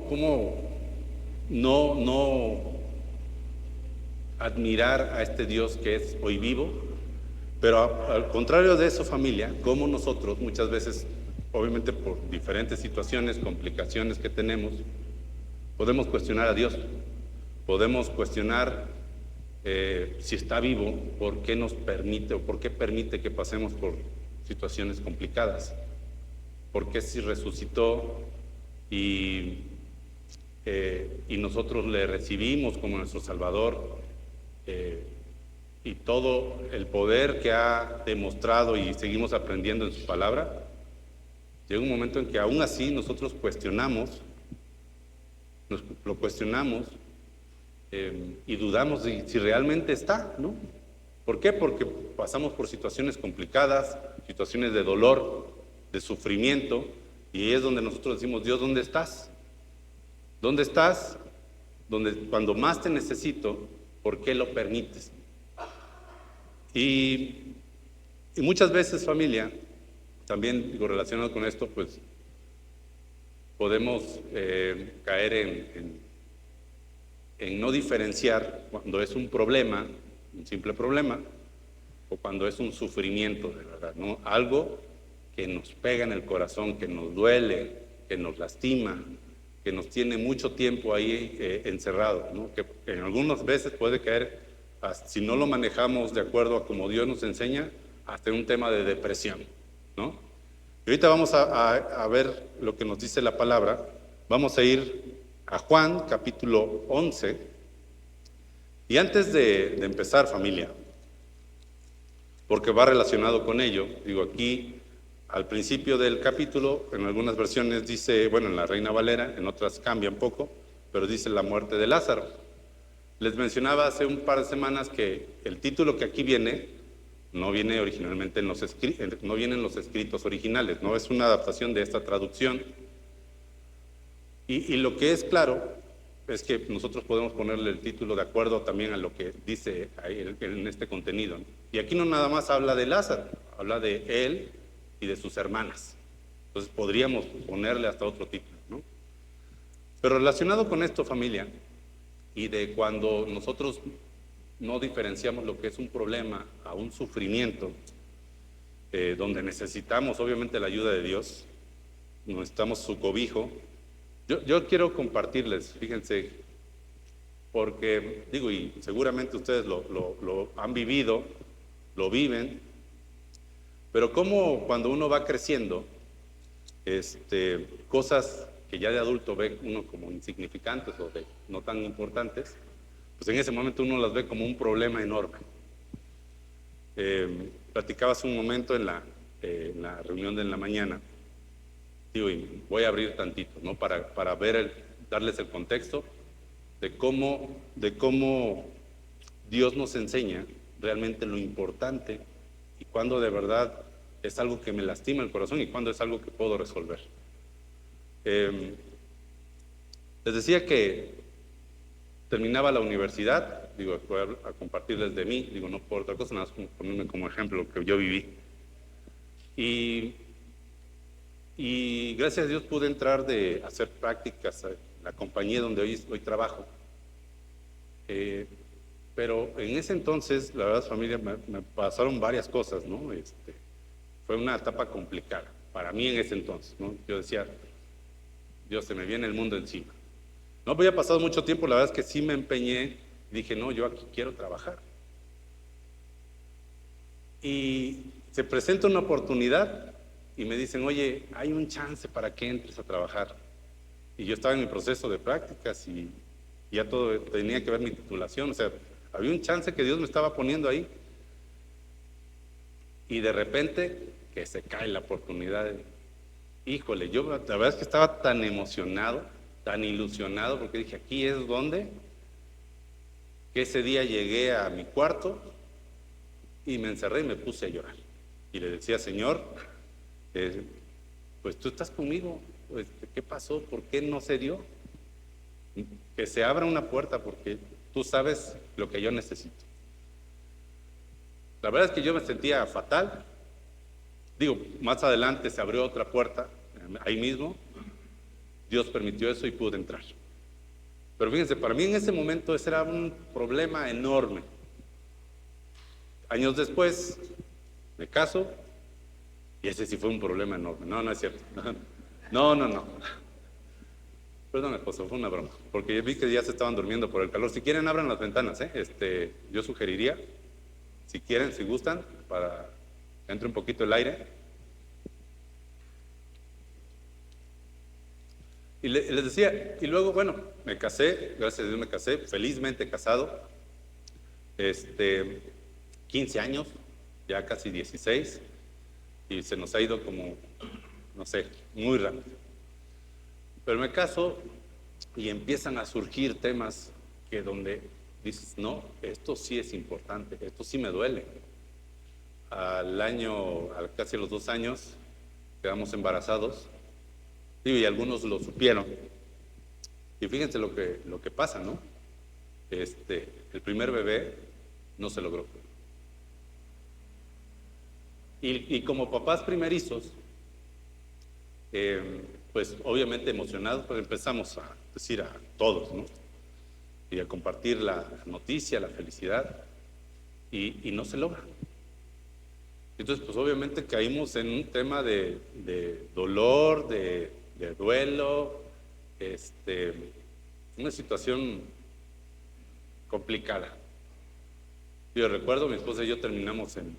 cómo no admirar a este Dios que es hoy vivo? Pero al contrario de eso, familia, cómo nosotros muchas veces, obviamente por diferentes situaciones, complicaciones que tenemos, podemos cuestionar a Dios, podemos cuestionar si está vivo, por qué nos permite o por qué permite que pasemos por situaciones complicadas, por qué si resucitó y nosotros le recibimos como nuestro Salvador, y todo el poder que ha demostrado y seguimos aprendiendo en su palabra, llega un momento en que aún así nosotros lo cuestionamos, y dudamos de si realmente está, ¿no? ¿Por qué? Porque pasamos por situaciones complicadas, situaciones de dolor, de sufrimiento, y es donde nosotros decimos: Dios, ¿dónde estás? ¿Dónde estás? Cuando más te necesito, ¿por qué lo permites? Y muchas veces, familia, también digo, relacionado con esto, pues podemos caer en no diferenciar cuando es un problema, un simple problema, o cuando es un sufrimiento de verdad, ¿no? Algo que nos pega en el corazón, que nos duele, que nos lastima, que nos tiene mucho tiempo ahí encerrado, ¿no? Que en algunas veces puede caer, si no lo manejamos de acuerdo a como Dios nos enseña, hasta un tema de depresión, ¿no? Y ahorita vamos a ver lo que nos dice la palabra. Vamos a ir a Juan capítulo 11. Y antes de empezar, familia, porque va relacionado con ello, digo, aquí al principio del capítulo, en algunas versiones dice, bueno, en la Reina Valera, en otras cambia un poco, pero dice la muerte de Lázaro. Les mencionaba hace un par de semanas que el título que aquí viene no viene originalmente no viene en los escritos originales, no es una adaptación de esta traducción. Y lo que es claro es que nosotros podemos ponerle el título de acuerdo también a lo que dice ahí en este contenido, ¿no? Y aquí no nada más habla de Lázaro, habla de él y de sus hermanas. Entonces podríamos ponerle hasta otro título, ¿no? Pero relacionado con esto, familia, y de cuando nosotros no diferenciamos lo que es un problema a un sufrimiento, donde necesitamos obviamente la ayuda de Dios, necesitamos su cobijo. Yo quiero compartirles, fíjense, porque digo, y seguramente ustedes lo han vivido, lo viven, pero como cuando uno va creciendo, cosas que ya de adulto ve uno como insignificantes o no tan importantes, pues en ese momento uno las ve como un problema enorme. Platicaba hace un momento en la reunión de la mañana, digo, y voy a abrir tantito, ¿no? Para darles el contexto de cómo Dios nos enseña realmente lo importante y cuando de verdad es algo que me lastima el corazón y cuando es algo que puedo resolver. Les decía que terminaba la universidad, digo, voy a compartirles de mí, digo, no por otra cosa, nada más ponerme como ejemplo lo que yo viví. Y gracias a Dios pude entrar de hacer prácticas en la compañía donde hoy trabajo. Pero en ese entonces, la verdad, familia, me pasaron varias cosas, ¿no? Fue una etapa complicada para mí en ese entonces, ¿no? Yo decía, Dios, se me viene el mundo encima. No había pasado mucho tiempo, la verdad es que sí me empeñé y dije, no, yo aquí quiero trabajar. Y se presenta una oportunidad y me dicen, oye, hay un chance para que entres a trabajar. Y yo estaba en mi proceso de prácticas y ya todo tenía que ver mi titulación, o sea, había un chance que Dios me estaba poniendo ahí. Y de repente, que se cae la oportunidad. Híjole, yo la verdad es que estaba tan emocionado, tan ilusionado, porque dije, aquí es donde, que ese día llegué a mi cuarto y me encerré y me puse a llorar. Y le decía, Señor, pues tú estás conmigo, ¿qué pasó? ¿Por qué no se dio? Que se abra una puerta porque tú sabes lo que yo necesito. La verdad es que yo me sentía fatal. Digo, más adelante se abrió otra puerta, ahí mismo, Dios permitió eso y pude entrar. Pero fíjense, para mí en ese momento ese era un problema enorme. Años después me caso y ese sí fue un problema enorme. No, no es cierto. No. Perdón, esposo, fue una broma. Porque vi que ya se estaban durmiendo por el calor. Si quieren, abran las ventanas, ¿eh? Yo sugeriría, si quieren, si gustan, para que entre un poquito el aire. Y les decía, y luego, bueno, me casé, gracias a Dios me casé, felizmente casado, 15 años, ya casi 16, y se nos ha ido como, no sé, muy rápido. Pero me caso y empiezan a surgir temas que donde dices, no, esto sí es importante, esto sí me duele. Casi a los 2 años, quedamos embarazados, y algunos lo supieron. Y fíjense lo que pasa, ¿no? El primer bebé no se logró. Y como papás primerizos, pues obviamente emocionados, pues empezamos a decir a todos, ¿no? Y a compartir la noticia, la felicidad, y no se logra. Entonces, pues obviamente caímos en un tema de dolor, de duelo, una situación complicada. Yo recuerdo, mi esposa y yo terminamos en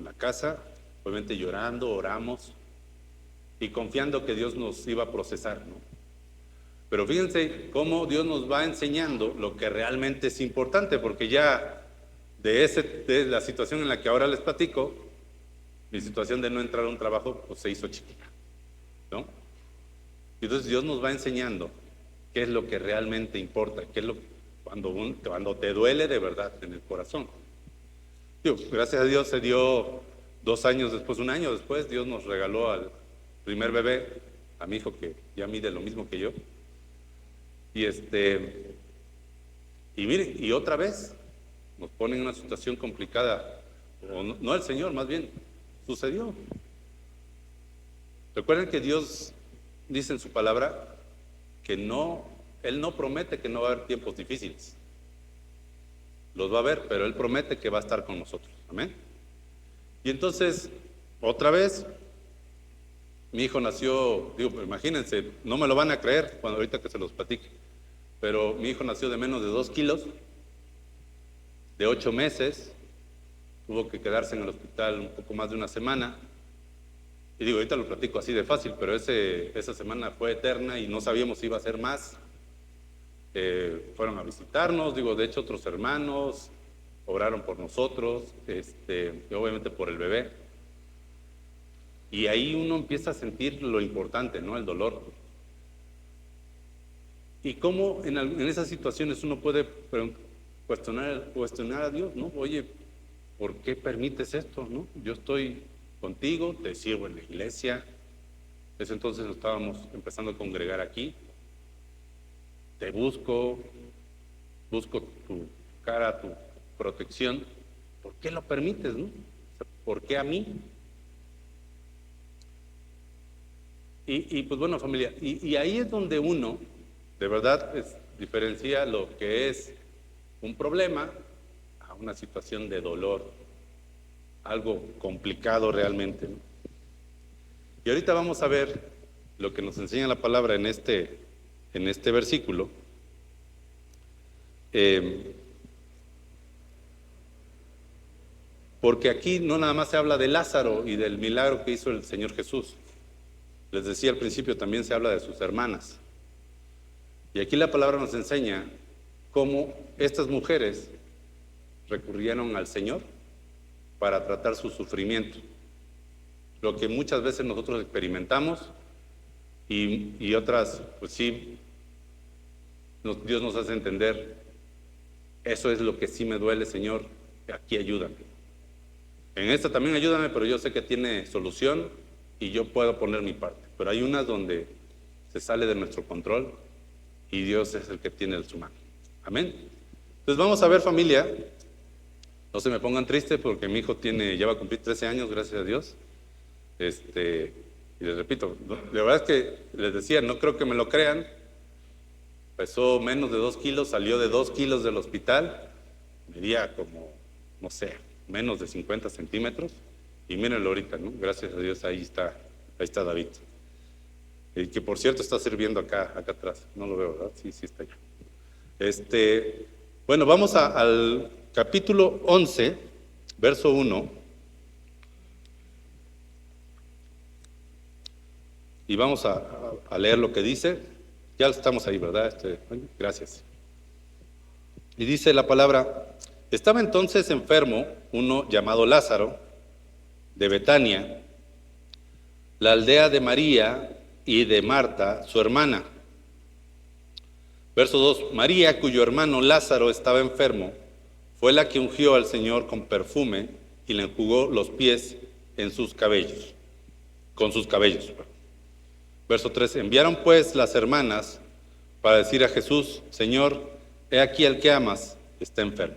la casa, obviamente llorando, oramos y confiando que Dios nos iba a procesar, ¿no? Pero fíjense cómo Dios nos va enseñando lo que realmente es importante, porque ya de la situación en la que ahora les platico, mi situación de no entrar a un trabajo, pues se hizo chiquita, ¿no? Y entonces Dios nos va enseñando qué es lo que realmente importa, qué es cuando te duele de verdad en el corazón. Gracias a Dios se dio 2 años después, 1 año después, Dios nos regaló al primer bebé, a mi hijo que ya mide lo mismo que yo. Y miren, y otra vez nos pone en una situación complicada, o no el Señor, más bien, sucedió. Recuerden que Dios dice en su palabra que Él no promete que no va a haber tiempos difíciles. Los va a haber, pero Él promete que va a estar con nosotros. Amén. Y entonces, otra vez, mi hijo nació, imagínense, no me lo van a creer ahorita que se los platique, pero mi hijo nació de menos de 2 kilos, de 8 meses, tuvo que quedarse en el hospital un poco más de 1 semana. Y ahorita lo platico así de fácil, pero esa semana fue eterna y no sabíamos si iba a ser más. Fueron a visitarnos, de hecho otros hermanos oraron por nosotros, y obviamente por el bebé. Y ahí uno empieza a sentir lo importante, ¿no? El dolor. Y cómo en esas situaciones uno puede cuestionar a Dios, ¿no? Oye, ¿por qué permites esto, no? Yo estoy contigo, te sirvo en la iglesia. Ese entonces nos estábamos empezando a congregar aquí. Te busco tu cara, tu protección. ¿Por qué lo permites, no? ¿Por qué a mí? Y pues bueno, familia, y ahí es donde uno, de verdad, diferencia lo que es un problema a una situación de dolor, algo complicado realmente, ¿no? Y ahorita vamos a ver lo que nos enseña la palabra en este versículo. Porque aquí no nada más se habla de Lázaro y del milagro que hizo el Señor Jesús. Les decía al principio, también se habla de sus hermanas. Y aquí la palabra nos enseña cómo estas mujeres recurrieron al Señor para tratar su sufrimiento. Lo que muchas veces nosotros experimentamos y otras, pues sí, Dios nos hace entender, eso es lo que sí me duele, Señor, aquí ayúdame. En esta también ayúdame, pero yo sé que tiene solución y yo puedo poner mi parte. Pero hay unas donde se sale de nuestro control y Dios es el que tiene su mano. Amén. Entonces vamos a ver, familia, no se me pongan tristes porque mi hijo ya va a cumplir 13 años, gracias a Dios. Y les repito, de verdad es que les decía, no creo que me lo crean, pesó menos de 2 kilos, salió de 2 kilos del hospital, medía como, no sé, menos de 50 centímetros, y mírenlo ahorita, ¿no? Gracias a Dios, ahí está David. Y que por cierto está sirviendo acá atrás, no lo veo, ¿verdad? Sí, está allá. Bueno, vamos al capítulo 11, verso 1, y vamos a leer lo que dice. Ya estamos ahí, ¿verdad? Gracias. Y dice la palabra: estaba entonces enfermo uno llamado Lázaro, de Betania, la aldea de María y de Marta, su hermana. Verso 2, María, cuyo hermano Lázaro estaba enfermo, fue la que ungió al Señor con perfume y le enjugó los pies con sus cabellos. Verso 3, enviaron pues las hermanas para decir a Jesús: Señor, he aquí el que amas está enfermo.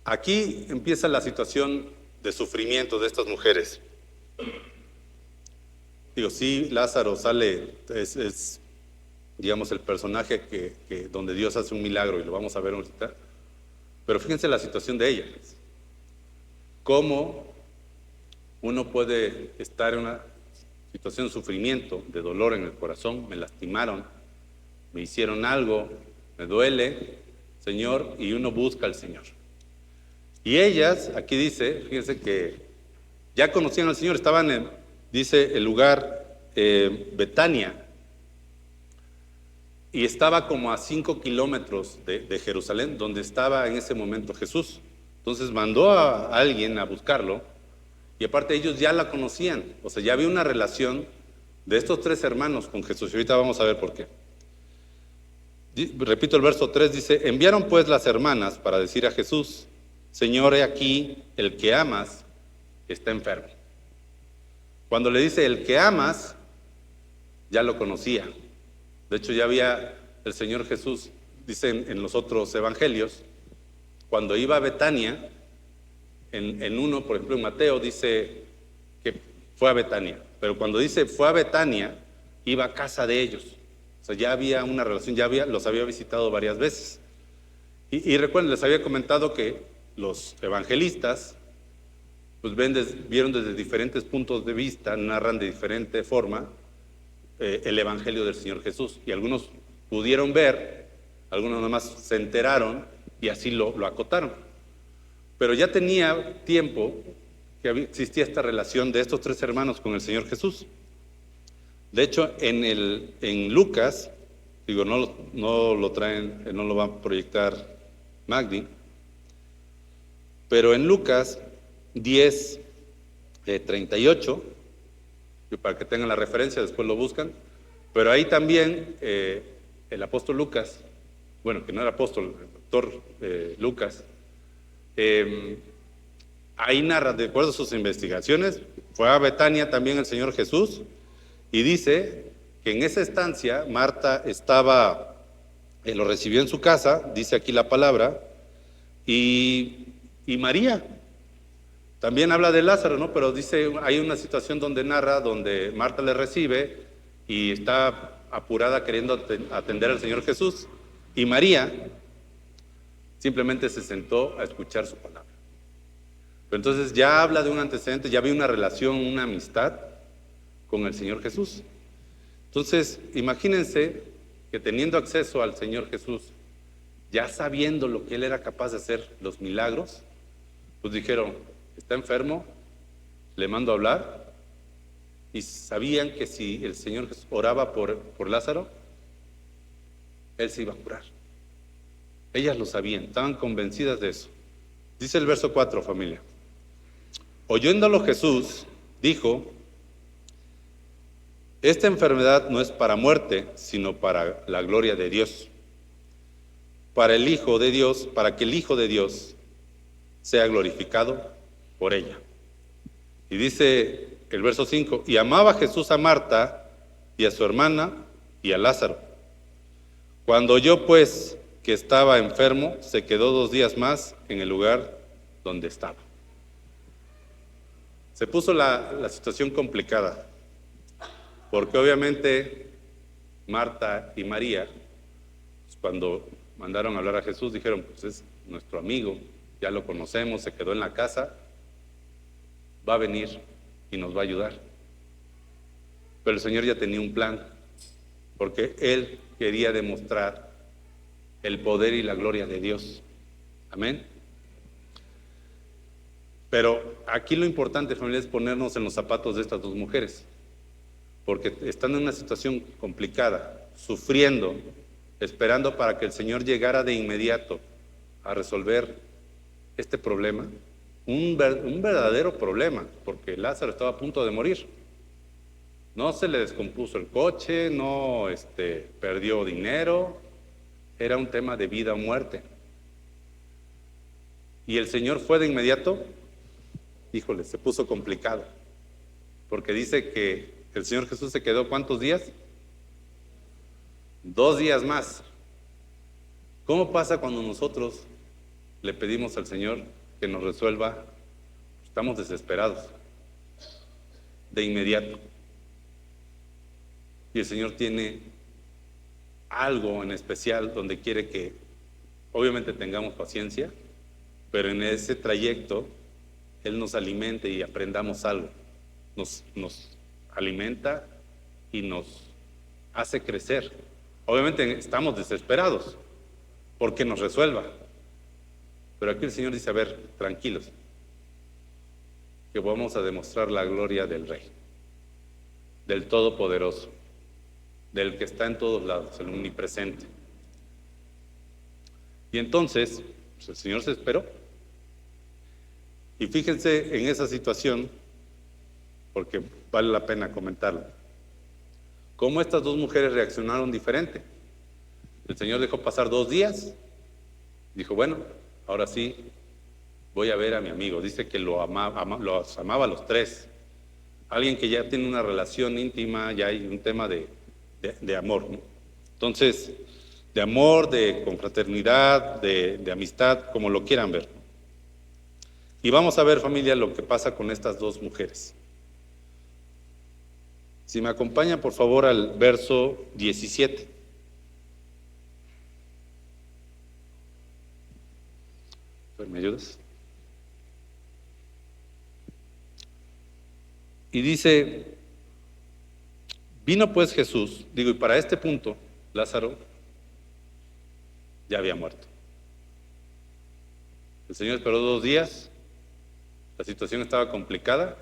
Aquí empieza la situación de sufrimiento de estas mujeres. Digo, sí, Lázaro sale, es digamos el personaje que donde Dios hace un milagro, y lo vamos a ver ahorita, pero fíjense la situación de ellas. Cómo uno puede estar en una situación de sufrimiento, de dolor en el corazón. Me lastimaron, me hicieron algo, me duele, Señor, y uno busca al Señor. Y ellas, aquí dice, fíjense que ya conocían al Señor, estaban dice el lugar Betania, y estaba como a 5 kilómetros de Jerusalén, donde estaba en ese momento Jesús. Entonces mandó a alguien a buscarlo, y aparte ellos ya la conocían, o sea, ya había una relación de estos 3 hermanos con Jesús, y ahorita vamos a ver por qué. Repito el verso 3, dice: enviaron pues las hermanas para decir a Jesús: Señor, he aquí el que amas está enfermo. Cuando le dice el que amas, ya lo conocía. De hecho, ya había el Señor Jesús, dice en los otros evangelios, cuando iba a Betania, en uno, por ejemplo en Mateo, dice que fue a Betania, pero cuando dice fue a Betania, iba a casa de ellos. O sea, ya había una relación, los había visitado varias veces. Y recuerden, les había comentado que los evangelistas pues vieron desde diferentes puntos de vista, narran de diferente forma el evangelio del Señor Jesús, y algunos pudieron ver, algunos nomás se enteraron y así lo acotaron. Pero ya tenía tiempo que existía esta relación de estos 3 hermanos con el Señor Jesús. De hecho, en Lucas, digo, no lo traen, no lo va a proyectar Magdi, pero en Lucas 10, 38, para que tengan la referencia, después lo buscan, pero ahí también el apóstol Lucas, bueno, que no era apóstol, el doctor Lucas, ahí narra, de acuerdo a sus investigaciones, fue a Betania también el Señor Jesús, y dice que en esa estancia Marta lo recibió en su casa, dice aquí la palabra, y María. También habla de Lázaro, ¿no? Pero dice, hay una situación donde narra, donde Marta le recibe y está apurada queriendo atender al Señor Jesús, y María simplemente se sentó a escuchar su palabra. Pero entonces ya habla de un antecedente, ya había una relación, una amistad con el Señor Jesús. Entonces, imagínense que teniendo acceso al Señor Jesús, ya sabiendo lo que Él era capaz de hacer, los milagros, pues dijeron: está enfermo, le mando a hablar. Y sabían que si el Señor Jesús oraba por Lázaro, Él se iba a curar. Ellas lo sabían, estaban convencidas de eso. Dice el verso 4, familia: oyéndolo Jesús, dijo: esta enfermedad no es para muerte, sino para la gloria de Dios, para que el Hijo de Dios sea glorificado por ella. Y dice el verso 5: y amaba Jesús a Marta y a su hermana y a Lázaro. Cuando oyó pues que estaba enfermo, se quedó 2 días más en el lugar donde estaba. Se puso la situación complicada, porque obviamente Marta y María, pues, cuando mandaron a hablar a Jesús, dijeron, pues es nuestro amigo, ya lo conocemos, se quedó en la casa, va a venir y nos va a ayudar. Pero el Señor ya tenía un plan, porque Él quería demostrar el poder y la gloria de Dios. Amén. Pero aquí lo importante, familia, es ponernos en los zapatos de estas dos mujeres, porque están en una situación complicada, sufriendo, esperando para que el Señor llegara de inmediato a resolver este problema, un verdadero problema, porque Lázaro estaba a punto de morir. No se le descompuso el coche, no perdió dinero, era un tema de vida o muerte. Y el Señor fue de inmediato. Híjole, se puso complicado, porque dice que el Señor Jesús se quedó ¿cuántos días? 2 días más. ¿Cómo pasa cuando nosotros le pedimos al Señor que nos resuelva? Estamos desesperados, de inmediato. Y el Señor tiene algo en especial donde quiere que obviamente tengamos paciencia, pero en ese trayecto Él nos alimente y aprendamos algo. Nos alimenta y nos hace crecer. Obviamente estamos desesperados porque nos resuelva. Pero aquí el Señor dice, a ver, tranquilos, que vamos a demostrar la gloria del Rey, del Todopoderoso, del que está en todos lados, el omnipresente. Y entonces, pues el Señor se esperó. Y fíjense en esa situación, porque vale la pena comentarlo, cómo estas dos mujeres reaccionaron diferente. El Señor dejó pasar 2 días, dijo, bueno, ahora sí, voy a ver a mi amigo. Dice que los amaba a los 3. Alguien que ya tiene una relación íntima, ya hay un tema de amor, ¿no? Entonces, de amor, de confraternidad, de amistad, como lo quieran ver. Y vamos a ver, familia, lo que pasa con estas dos mujeres. Si me acompañan, por favor, al verso 17. ¿Me ayudas? Y dice, vino pues Jesús, y para este punto, Lázaro ya había muerto. El Señor esperó 2 días, la situación estaba complicada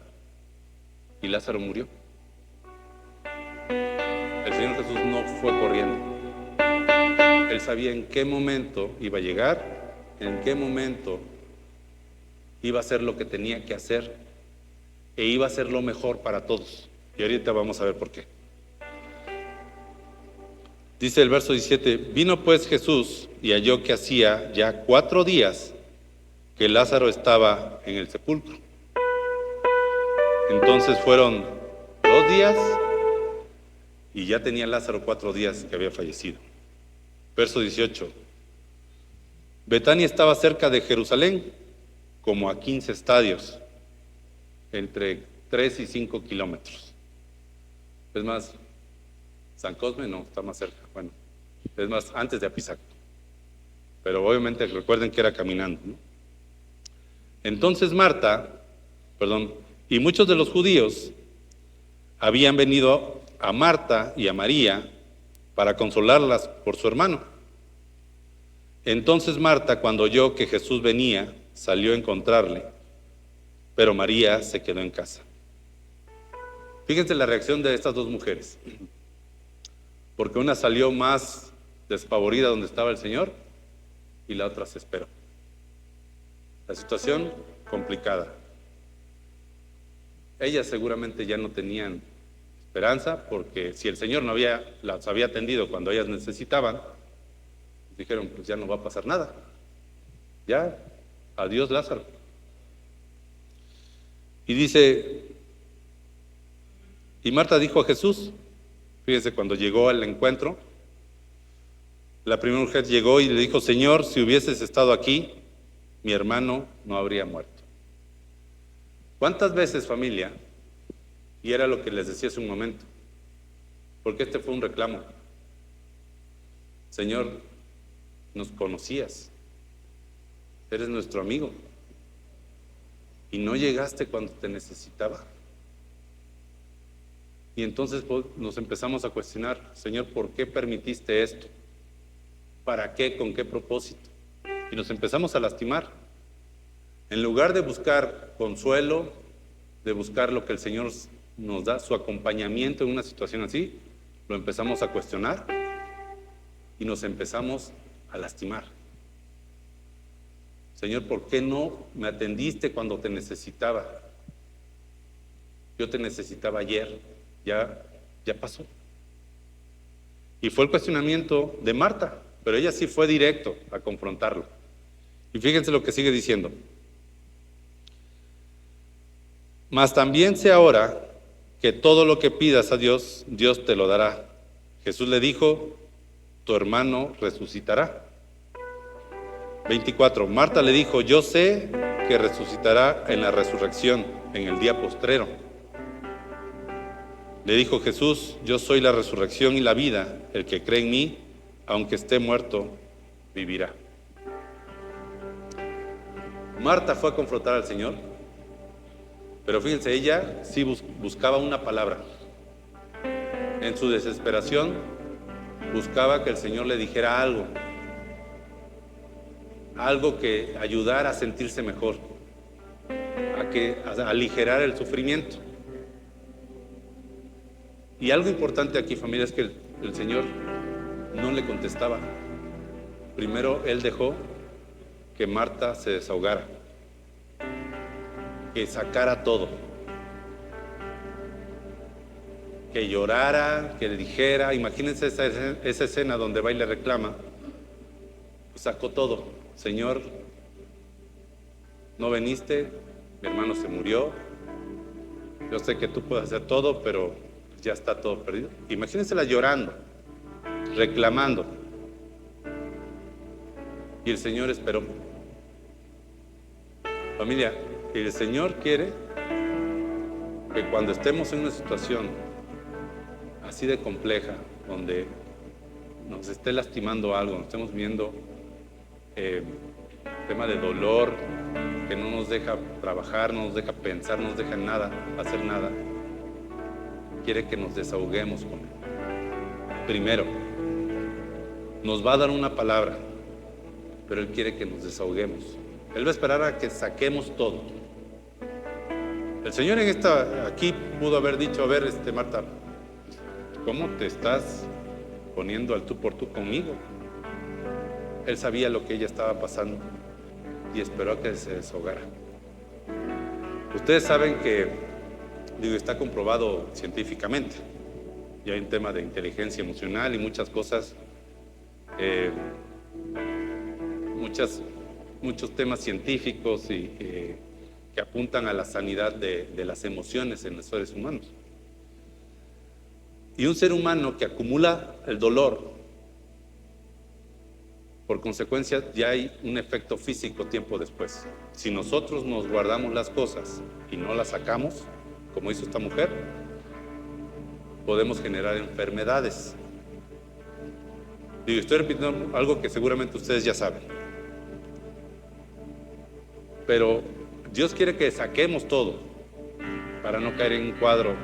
y Lázaro murió. El Señor Jesús no fue corriendo. Él sabía en qué momento iba a llegar, en qué momento iba a hacer lo que tenía que hacer e iba a hacer lo mejor para todos. Y ahorita vamos a ver por qué. Dice el verso 17, vino pues Jesús y halló que hacía ya 4 días que Lázaro estaba en el sepulcro. Entonces fueron 2 días y ya tenía Lázaro 4 días que había fallecido. Verso 18, Betania estaba cerca de Jerusalén, como a 15 estadios, entre 3 y 5 kilómetros. Es más, San Cosme no, está más cerca. Bueno, es más, antes de Apizaco. Pero obviamente recuerden que era caminando, ¿no? Entonces y muchos de los judíos habían venido a Marta y a María para consolarlas por su hermano. Entonces Marta, cuando oyó que Jesús venía, salió a encontrarle, pero María se quedó en casa. Fíjense la reacción de estas dos mujeres, porque una salió más despavorida donde estaba el Señor y la otra se esperó. La situación complicada. Ellas seguramente ya no tenían esperanza, porque si el Señor las había atendido cuando ellas necesitaban, dijeron, pues ya no va a pasar nada. Ya, adiós Lázaro. Y dice, y Marta dijo a Jesús, fíjense, cuando llegó al encuentro, la primera mujer llegó y le dijo, Señor, si hubieses estado aquí, mi hermano no habría muerto. ¿Cuántas veces, familia? Y era lo que les decía hace un momento, porque este fue un reclamo. Señor, nos conocías, eres nuestro amigo, y no llegaste cuando te necesitaba. Y entonces nos empezamos a cuestionar, Señor, ¿por qué permitiste esto? ¿Para qué? ¿Con qué propósito? Y nos empezamos a lastimar. En lugar de buscar consuelo, de buscar lo que el Señor nos da, su acompañamiento en una situación así, lo empezamos a cuestionar y nos empezamos a lastimar. Señor, ¿por qué no me atendiste cuando te necesitaba? Yo te necesitaba ayer, ya pasó. Y fue el cuestionamiento de Marta, pero ella sí fue directo a confrontarlo. Y fíjense lo que sigue diciendo. Mas también sé ahora que todo lo que pidas a Dios, Dios te lo dará. Jesús le dijo, tu hermano resucitará. 24. Marta le dijo, yo sé que resucitará en la resurrección, en el día postrero. Le dijo Jesús, yo soy la resurrección y la vida, el que cree en mí, aunque esté muerto, vivirá. Marta fue a confrontar al Señor, pero fíjense, ella sí buscaba una palabra. En su desesperación, buscaba que el Señor le dijera algo que ayudara a sentirse mejor, a aligerar el sufrimiento. Y algo importante aquí, familia, es que el Señor no le contestaba. Primero Él dejó que Marta se desahogara, que sacara todo, que llorara, que le dijera. Imagínense esa escena donde va y le reclama. Pues sacó todo. Señor, no viniste, mi hermano se murió, yo sé que tú puedes hacer todo, pero ya está todo perdido. Imagínensela llorando, reclamando. Y el Señor esperó. Familia, el Señor quiere que cuando estemos en una situación así de compleja, donde nos esté lastimando algo, nos estemos viendo tema de dolor, que no nos deja trabajar, no nos deja pensar, no nos deja nada, hacer nada, quiere que nos desahoguemos con Él. Primero, nos va a dar una palabra, pero Él quiere que nos desahoguemos. Él va a esperar a que saquemos todo. El Señor aquí pudo haber dicho, a ver, Marta, ¿cómo te estás poniendo al tú por tú conmigo? Él sabía lo que ella estaba pasando y esperó a que se desahogara. Ustedes saben que, está comprobado científicamente. Ya hay un tema de inteligencia emocional y muchas cosas, muchos temas científicos que apuntan a la sanidad de las emociones en los seres humanos. Y un ser humano que acumula el dolor, por consecuencia ya hay un efecto físico tiempo después. Si nosotros nos guardamos las cosas y no las sacamos, como hizo esta mujer, podemos generar enfermedades. Estoy repitiendo algo que seguramente ustedes ya saben. Pero Dios quiere que saquemos todo para no caer en un cuadro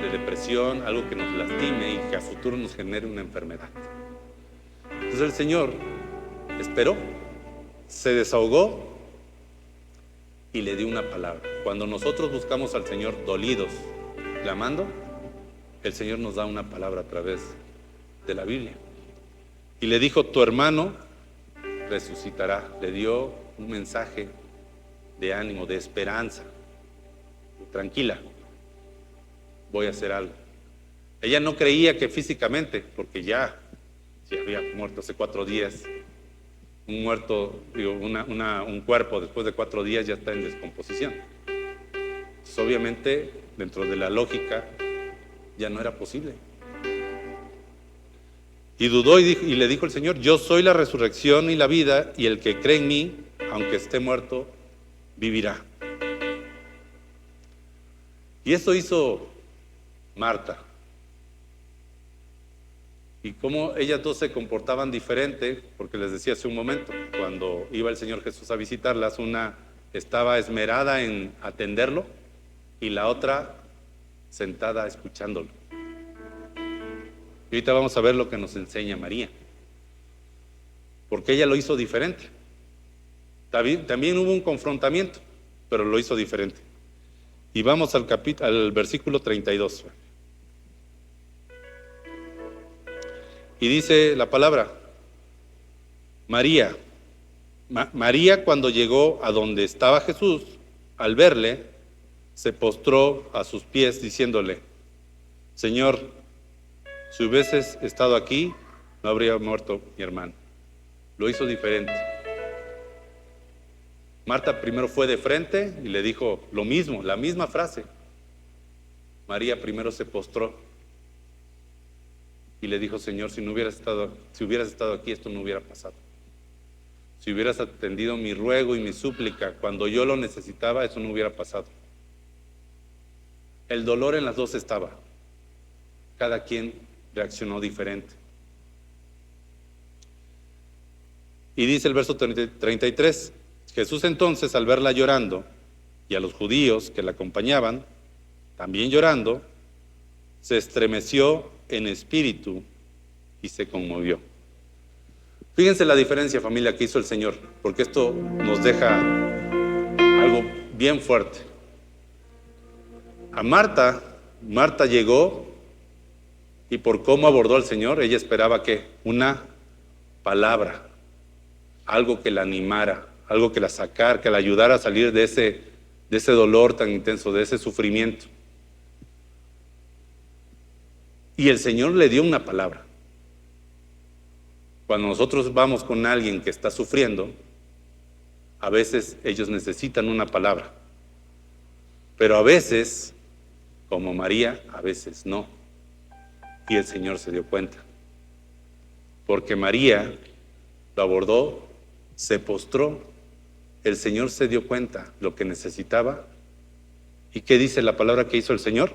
de depresión, algo que nos lastime y que a futuro nos genere una enfermedad. Entonces el Señor esperó, se desahogó y le dio una palabra. Cuando nosotros buscamos al Señor dolidos, clamando, el Señor nos da una palabra a través de la Biblia. Y le dijo, tu hermano resucitará. Le dio un mensaje de ánimo, de esperanza. Tranquila, voy a hacer algo. Ella no creía que físicamente, porque ya había muerto hace 4 días. Un muerto, un cuerpo después de 4 días ya está en descomposición. Entonces, obviamente, dentro de la lógica, ya no era posible. Y dudó y le dijo el Señor, yo soy la resurrección y la vida, y el que cree en mí, aunque esté muerto, vivirá. Y eso hizo Marta. Y cómo ellas dos se comportaban diferente, porque les decía hace un momento, cuando iba el Señor Jesús a visitarlas, una estaba esmerada en atenderlo y la otra sentada escuchándolo. Y ahorita vamos a ver lo que nos enseña María, porque ella lo hizo diferente. También hubo un confrontamiento, pero lo hizo diferente. Y vamos al versículo 32. Y dice la palabra, María cuando llegó a donde estaba Jesús, al verle, se postró a sus pies diciéndole, Señor, si hubieses estado aquí, no habría muerto mi hermano. Lo hizo diferente. Marta primero fue de frente y le dijo lo mismo, la misma frase. María primero se postró y le dijo, Señor, si hubieras estado aquí, esto no hubiera pasado. Si hubieras atendido mi ruego y mi súplica cuando yo lo necesitaba, eso no hubiera pasado. El dolor en las dos estaba. Cada quien reaccionó diferente. Y dice el verso 33, Jesús entonces, al verla llorando, y a los judíos que la acompañaban, también llorando, se estremeció en espíritu y se conmovió. Fíjense la diferencia, familia, que hizo el Señor, porque esto nos deja algo bien fuerte. A Marta llegó y por cómo abordó al Señor, ella esperaba que una palabra, algo que la animara, algo que la sacara, que la ayudara a salir de ese dolor tan intenso, de ese sufrimiento. Y el Señor le dio una palabra. Cuando nosotros vamos con alguien que está sufriendo, a veces ellos necesitan una palabra. Pero a veces, como María, a veces no. Y el Señor se dio cuenta. Porque María lo abordó, se postró. El Señor se dio cuenta lo que necesitaba. ¿Y qué dice la palabra que hizo el Señor?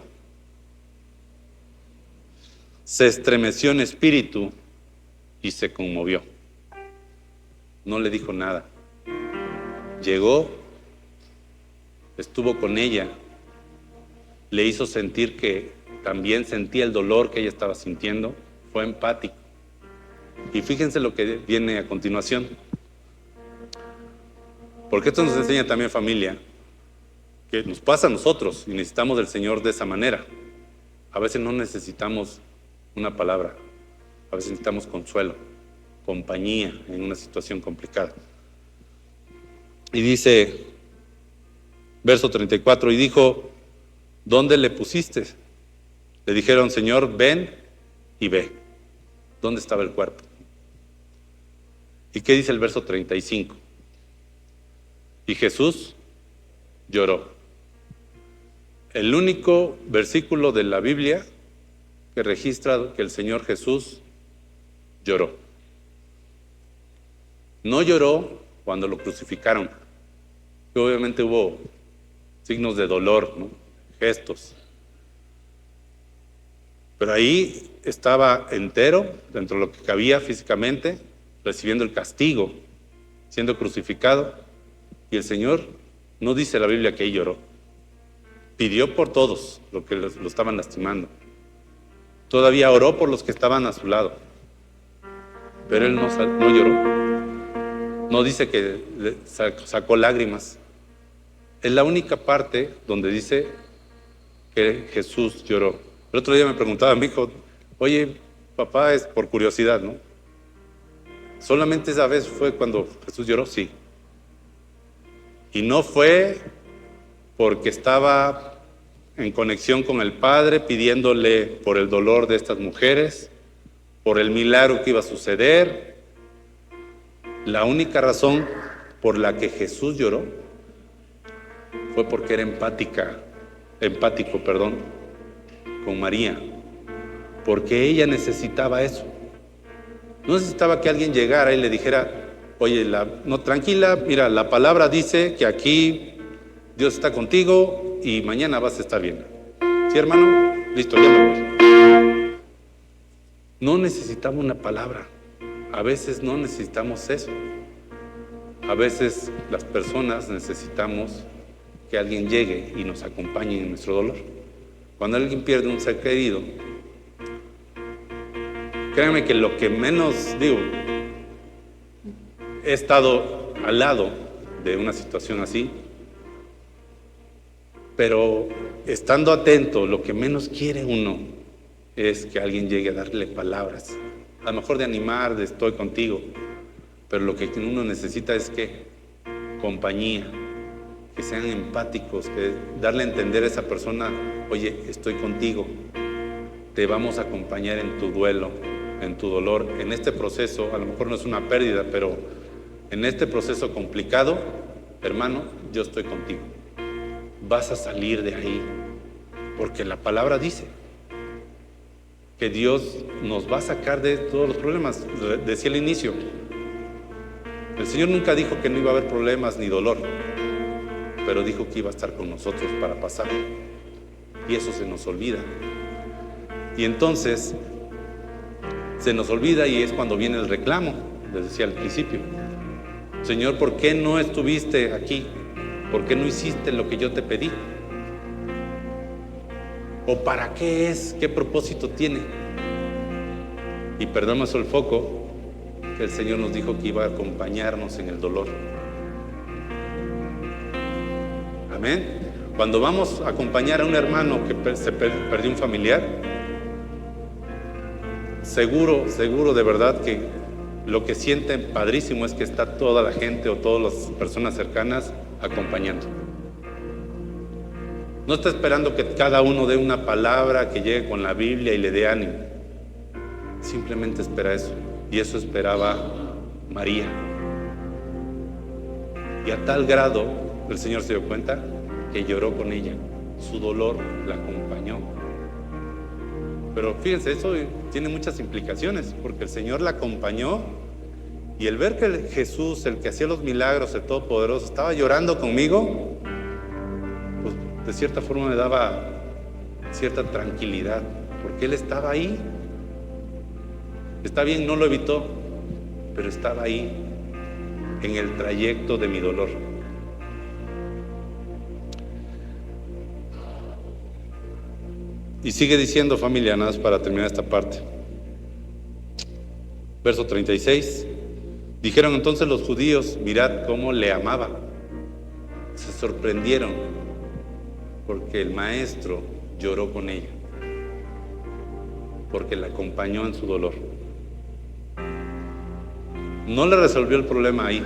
Se estremeció en espíritu y se conmovió. No le dijo nada. Llegó, estuvo con ella, le hizo sentir que también sentía el dolor que ella estaba sintiendo, fue empático. Y fíjense lo que viene a continuación. Porque esto nos enseña también, familia, que nos pasa a nosotros y necesitamos del Señor de esa manera. A veces no necesitamos una palabra, a veces necesitamos consuelo, compañía en una situación complicada. Y dice, verso 34, y dijo, ¿dónde le pusiste? Le dijeron, Señor, ven y ve. ¿Dónde estaba el cuerpo? ¿Y qué dice el verso 35? Y Jesús lloró. El único versículo de la Biblia que registra que el Señor Jesús lloró. No lloró cuando lo crucificaron, que obviamente hubo signos de dolor, ¿no? Gestos. Pero ahí estaba entero, dentro de lo que cabía físicamente, recibiendo el castigo, siendo crucificado. Y el Señor, no dice la Biblia que ahí lloró. Pidió por todos los que lo estaban lastimando. Todavía oró por los que estaban a su lado. Pero él no lloró. No dice que sacó lágrimas. Es la única parte donde dice que Jesús lloró. El otro día me preguntaba mi hijo, oye, papá, es por curiosidad, ¿no? ¿Solamente esa vez fue cuando Jesús lloró? Sí. Y no fue porque estaba en conexión con el Padre, pidiéndole por el dolor de estas mujeres, por el milagro que iba a suceder. La única razón por la que Jesús lloró fue porque era empático, con María, porque ella necesitaba eso. No necesitaba que alguien llegara y le dijera, oye, no, tranquila, mira, la palabra dice que aquí Dios está contigo y mañana vas a estar bien. ¿Sí, hermano? Listo, ya me voy. No necesitamos una palabra. A veces no necesitamos eso. A veces las personas necesitamos que alguien llegue y nos acompañe en nuestro dolor. Cuando alguien pierde un ser querido, créanme que lo que menos digo, he estado al lado de una situación así, pero estando atento, lo que menos quiere uno es que alguien llegue a darle palabras, a lo mejor de animar, de estoy contigo, pero lo que uno necesita es que compañía, que sean empáticos, que darle a entender a esa persona, oye, estoy contigo, te vamos a acompañar en tu duelo, en tu dolor, en este proceso. A lo mejor no es una pérdida, pero en este proceso complicado, hermano, yo estoy contigo. Vas a salir de ahí, porque la palabra dice que Dios nos va a sacar de todos los problemas. Decía al inicio, el Señor nunca dijo que no iba a haber problemas ni dolor, pero dijo que iba a estar con nosotros para pasar, y eso se nos olvida. Y entonces se nos olvida, y es cuando viene el reclamo. Les decía al principio, Señor, ¿por qué no estuviste aquí? ¿Por qué no hiciste lo que yo te pedí? ¿O para qué es? ¿Qué propósito tiene? Y perdamos el foco, que el Señor nos dijo que iba a acompañarnos en el dolor. Amén. Cuando vamos a acompañar a un hermano que se perdió un familiar, seguro de verdad que lo que sienten padrísimo es que está toda la gente o todas las personas cercanas acompañando. No está esperando que cada uno dé una palabra, que llegue con la Biblia y le dé ánimo. Simplemente espera eso. Y eso esperaba María. Y a tal grado el Señor se dio cuenta que lloró con ella. Su dolor la acompañó. Pero fíjense, eso tiene muchas implicaciones, porque el Señor la acompañó, y el ver que Jesús, el que hacía los milagros, el Todopoderoso, estaba llorando conmigo, pues de cierta forma me daba cierta tranquilidad, porque Él estaba ahí. Está bien, no lo evitó, pero estaba ahí en el trayecto de mi dolor. Y sigue diciendo, familia, nada más para terminar esta parte. Verso 36. Dijeron entonces los judíos, mirad cómo le amaba. Se sorprendieron porque el maestro lloró con ella, porque la acompañó en su dolor. No le resolvió el problema ahí,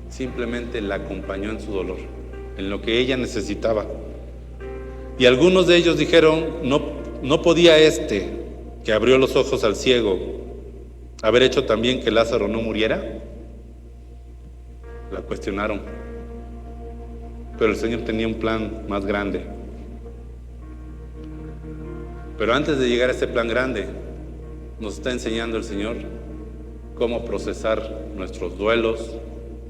simplemente la acompañó en su dolor, en lo que ella necesitaba. Y algunos de ellos dijeron, no podía que abrió los ojos al ciego, haber hecho también que Lázaro no muriera. La cuestionaron, pero el Señor tenía un plan más grande. Pero antes de llegar a ese plan grande, nos está enseñando el Señor cómo procesar nuestros duelos,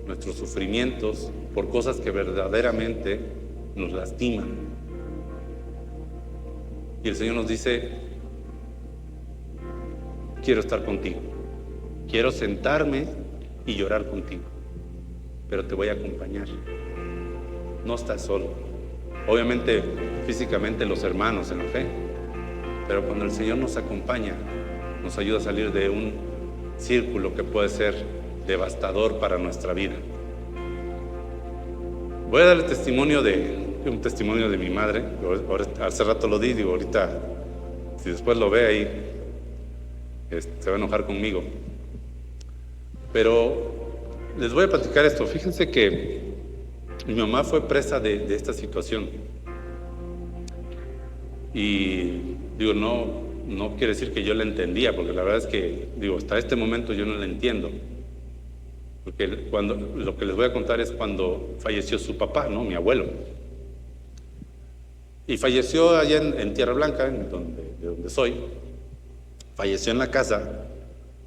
nuestros sufrimientos por cosas que verdaderamente nos lastiman. Y el Señor nos dice, quiero estar contigo, quiero sentarme y llorar contigo, pero te voy a acompañar. No estás solo. Obviamente, físicamente los hermanos en la fe, pero cuando el Señor nos acompaña, nos ayuda a salir de un círculo que puede ser devastador para nuestra vida. Voy a dar un testimonio de mi madre. Hace rato lo di, digo, ahorita, si después lo ve ahí, se va a enojar conmigo. Pero les voy a platicar esto. Fíjense que mi mamá fue presa de esta situación. Y digo, no quiere decir que yo la entendía, porque la verdad es que, digo, hasta este momento yo no la entiendo. Porque lo que les voy a contar es cuando falleció su papá, ¿no? Mi abuelo. Y falleció allá en Tierra Blanca, de donde soy. Falleció en la casa.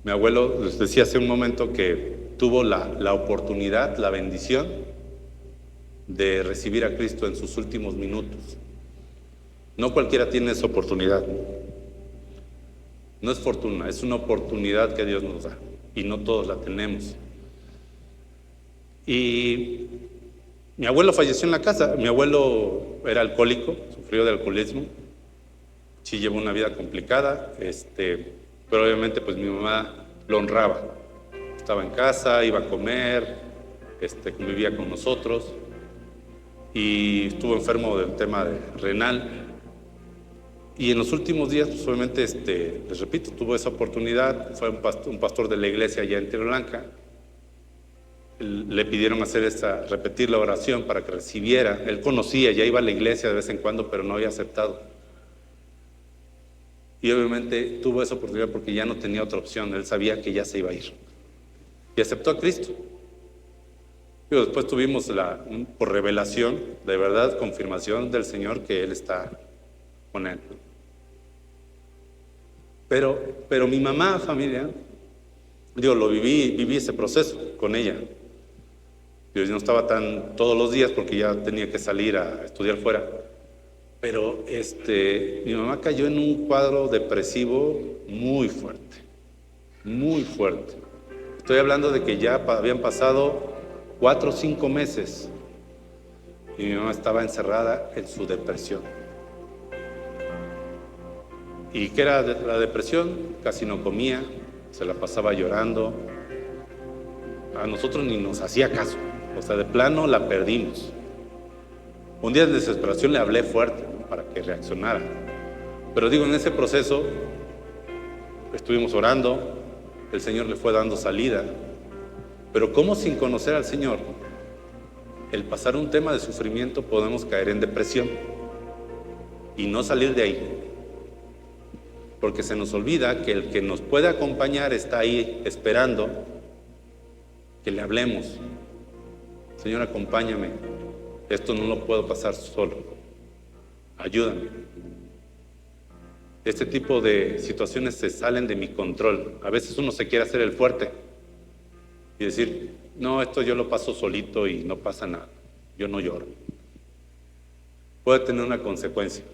Mi abuelo, les decía hace un momento que tuvo la oportunidad, la bendición de recibir a Cristo en sus últimos minutos. No cualquiera tiene esa oportunidad. No es fortuna, es una oportunidad que Dios nos da y no todos la tenemos. Y mi abuelo falleció en la casa. Mi abuelo era alcohólico, sufrió de alcoholismo. Sí, llevó una vida complicada, pero obviamente pues mi mamá lo honraba. Estaba en casa, iba a comer, convivía con nosotros y estuvo enfermo del tema renal. Y en los últimos días, pues obviamente, les repito, tuvo esa oportunidad. Fue un pastor de la iglesia allá en Tierra Blanca. Le pidieron repetir la oración para que recibiera. Él conocía, ya iba a la iglesia de vez en cuando, pero no había aceptado. Y obviamente tuvo esa oportunidad porque ya no tenía otra opción. Él sabía que ya se iba a ir. Y aceptó a Cristo. Y después tuvimos por revelación, de verdad, confirmación del Señor que Él está con Él. Pero mi mamá, familia, viví ese proceso con ella. Yo no estaba todos los días porque ya tenía que salir a estudiar fuera. Pero mi mamá cayó en un cuadro depresivo muy fuerte, muy fuerte. Estoy hablando de que ya habían pasado 4 o 5 meses y mi mamá estaba encerrada en su depresión. ¿Y qué era la depresión? Casi no comía, se la pasaba llorando. A nosotros ni nos hacía caso, o sea, de plano la perdimos. Un día de desesperación le hablé fuerte, ¿no?, para que reaccionara. Pero en ese proceso estuvimos orando, el Señor le fue dando salida. Pero ¿cómo sin conocer al Señor, el pasar un tema de sufrimiento, podemos caer en depresión y no salir de ahí? Porque se nos olvida que el que nos puede acompañar está ahí esperando que le hablemos. Señor, acompáñame. Esto no lo puedo pasar solo. Ayúdame. Este tipo de situaciones se salen de mi control. A veces uno se quiere hacer el fuerte y decir, no, esto yo lo paso solito y no pasa nada. Yo no lloro. Puede tener una consecuencia.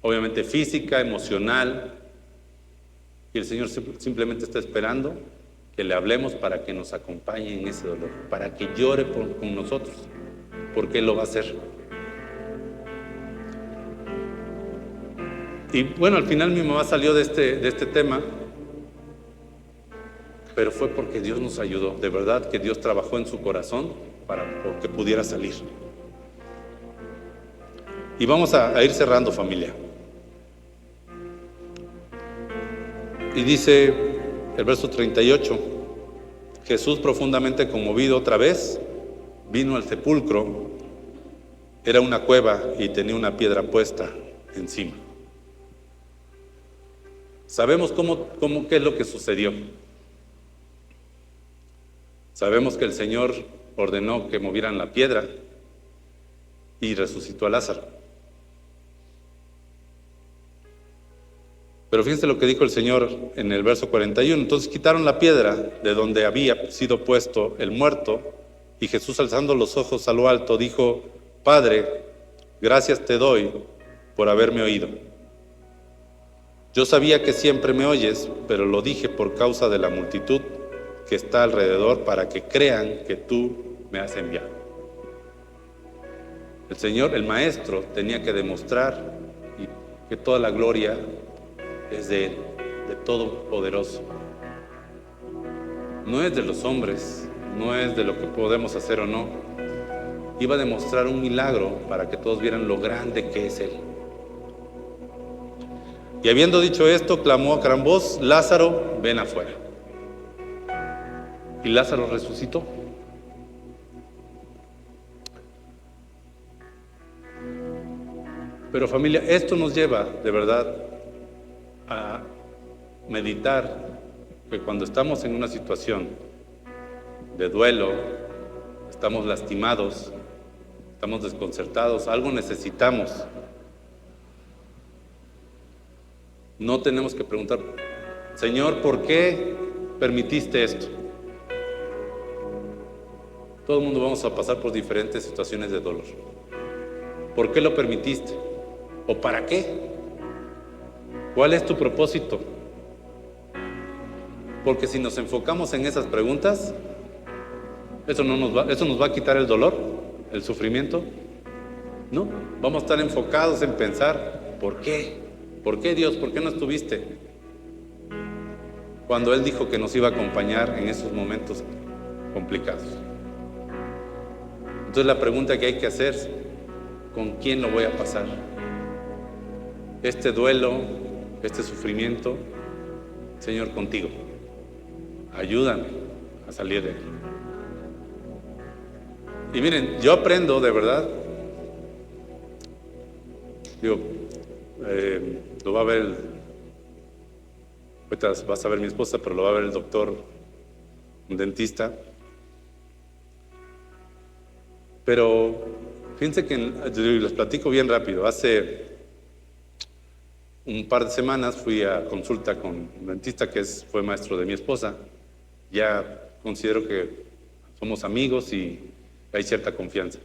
Obviamente física, emocional. Y el Señor simplemente está esperando que le hablemos para que nos acompañe en ese dolor, para que llore con nosotros, porque Él lo va a hacer. Y bueno, al final mi mamá salió de este tema, pero fue porque Dios nos ayudó. De verdad que Dios trabajó en su corazón para que pudiera salir. Y vamos a ir cerrando, familia. Y dice el verso 38, Jesús, profundamente conmovido otra vez, vino al sepulcro. Era una cueva y tenía una piedra puesta encima. Sabemos qué es lo que sucedió. Sabemos que el Señor ordenó que movieran la piedra y resucitó a Lázaro. Pero fíjense lo que dijo el Señor en el verso 41. Entonces quitaron la piedra de donde había sido puesto el muerto, y Jesús, alzando los ojos a lo alto, dijo: Padre, gracias te doy por haberme oído. Yo sabía que siempre me oyes, pero lo dije por causa de la multitud que está alrededor, para que crean que tú me has enviado. El Señor, el Maestro, tenía que demostrar que toda la gloria es de Él, de Todopoderoso. No es de los hombres, no es de lo que podemos hacer o no. Iba a demostrar un milagro para que todos vieran lo grande que es Él. Y habiendo dicho esto, clamó a gran voz: Lázaro, ven afuera. Y Lázaro resucitó. Pero familia, esto nos lleva de verdad a meditar que cuando estamos en una situación de duelo, estamos lastimados, estamos desconcertados, algo necesitamos. No tenemos que preguntar: Señor, ¿por qué permitiste esto? Todo el mundo vamos a pasar por diferentes situaciones de dolor. ¿Por qué lo permitiste? ¿O para qué? ¿Cuál es tu propósito? Porque si nos enfocamos en esas preguntas, eso nos va a quitar el dolor, el sufrimiento. No, vamos a estar enfocados en pensar, ¿por qué? ¿Por qué, Dios? ¿Por qué no estuviste? Cuando Él dijo que nos iba a acompañar en esos momentos complicados. Entonces la pregunta que hay que hacer, ¿con quién lo voy a pasar? Este duelo, este sufrimiento, Señor, contigo. Ayúdame a salir de él. Y miren, yo aprendo de verdad, digo, lo va a ver, ahorita vas a ver mi esposa, pero lo va a ver el doctor, un dentista. Pero fíjense que les platico bien rápido. Hace un par de semanas fui a consulta con un dentista que fue maestro de mi esposa. Ya considero que somos amigos y hay cierta confianza.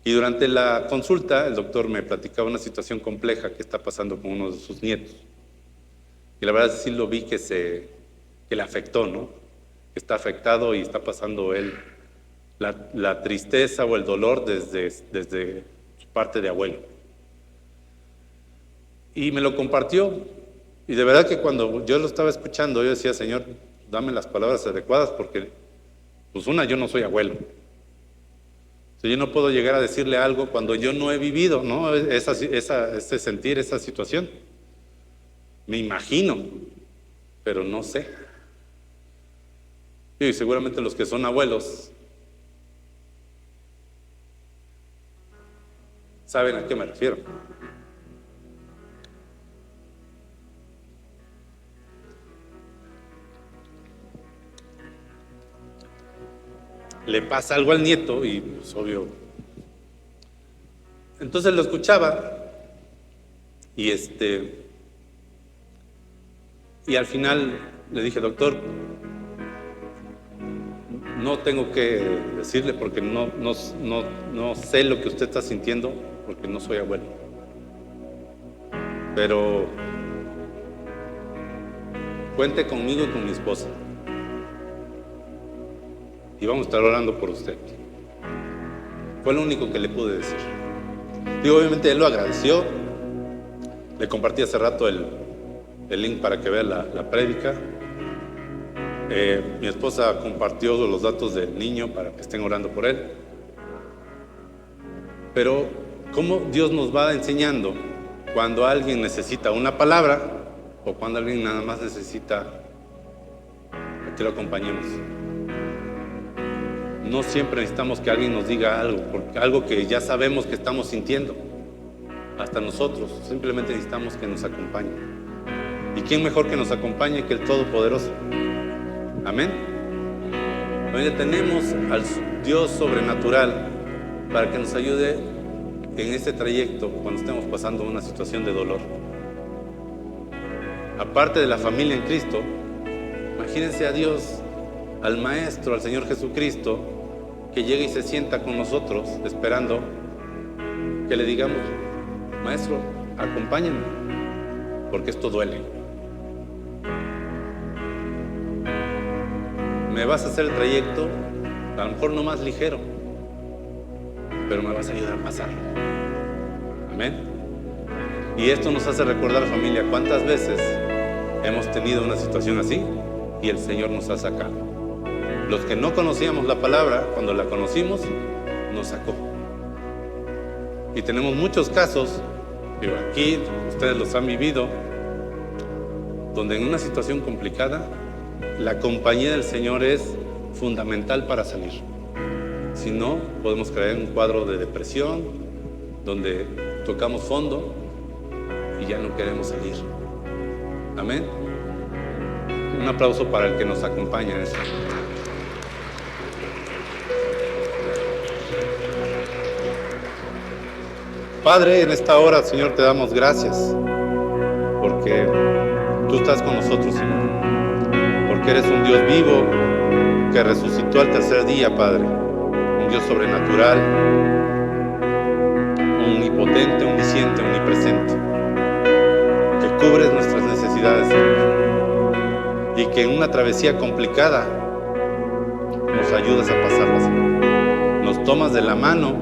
Y durante la consulta el doctor me platicaba una situación compleja que está pasando con uno de sus nietos. Y la verdad sí lo vi que le afectó, ¿no? Que está afectado y está pasando él la tristeza o el dolor desde su parte de abuelo. Y me lo compartió. Y de verdad que cuando yo lo estaba escuchando, yo decía, Señor, dame las palabras adecuadas porque, pues yo no soy abuelo. O sea, yo no puedo llegar a decirle algo cuando yo no he vivido, ¿no? Ese sentir, esa situación. Me imagino, pero no sé. Y seguramente los que son abuelos saben a qué me refiero. Le pasa algo al nieto y pues obvio. Entonces lo escuchaba y y al final le dije, doctor, no tengo que decirle porque no sé lo que usted está sintiendo porque no soy abuelo. Pero cuente conmigo y con mi esposa. Y vamos a estar orando por usted. Fue lo único que le pude decir. Y obviamente él lo agradeció. Le compartí hace rato el link para que vea la prédica. Mi esposa compartió los datos del niño para que estén orando por él. Pero cómo Dios nos va enseñando cuando alguien necesita una palabra o cuando alguien nada más necesita que lo acompañemos. No siempre necesitamos que alguien nos diga algo, porque algo que ya sabemos que estamos sintiendo. Hasta nosotros, simplemente necesitamos que nos acompañe. ¿Y quién mejor que nos acompañe que el Todopoderoso? Amén. Hoy tenemos al Dios sobrenatural para que nos ayude en este trayecto cuando estemos pasando una situación de dolor. Aparte de la familia en Cristo, imagínense a Dios, al Maestro, al Señor Jesucristo, que llega y se sienta con nosotros esperando que le digamos, Maestro, acompáñame, porque esto duele. Me vas a hacer el trayecto, a lo mejor no más ligero, pero me vas a ayudar a pasarlo. Amén. Y esto nos hace recordar, familia, cuántas veces hemos tenido una situación así y el Señor nos ha sacado. Los que no conocíamos la palabra, cuando la conocimos, nos sacó. Y tenemos muchos casos, digo, aquí ustedes los han vivido, donde en una situación complicada, la compañía del Señor es fundamental para salir. Si no, podemos caer en un cuadro de depresión, donde tocamos fondo y ya no queremos salir. Amén. Un aplauso para el que nos acompaña en eso. Padre, en esta hora, Señor, te damos gracias porque tú estás con nosotros, Señor. Porque eres un Dios vivo que resucitó al tercer día, Padre. Un Dios sobrenatural, omnipotente, omnisciente, omnipresente, que cubres nuestras necesidades, Señor, y que en una travesía complicada nos ayudas a pasarla, Señor. Nos tomas de la mano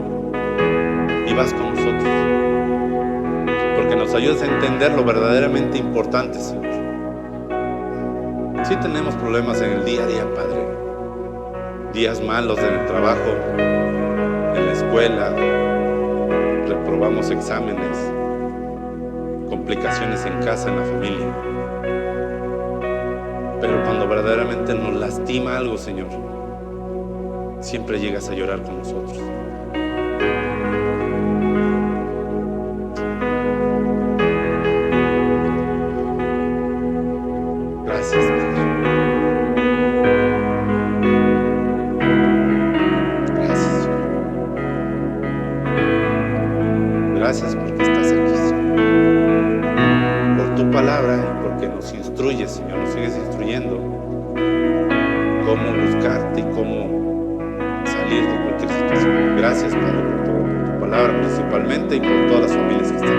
y vas con nosotros, porque nos ayudas a entender lo verdaderamente importante, Señor. Sí tenemos problemas en el día a día, Padre, días malos en el trabajo, en la escuela, reprobamos exámenes, complicaciones en casa, en la familia. Pero cuando verdaderamente nos lastima algo, Señor, siempre llegas a llorar con nosotros. Gracias, Padre. Gracias, Señor. Gracias porque estás aquí, Señor. Por tu palabra y porque nos instruyes, Señor, nos sigues instruyendo cómo buscarte y cómo salir de cualquier situación. Gracias, Padre, por tu palabra principalmente y por todas las familias que están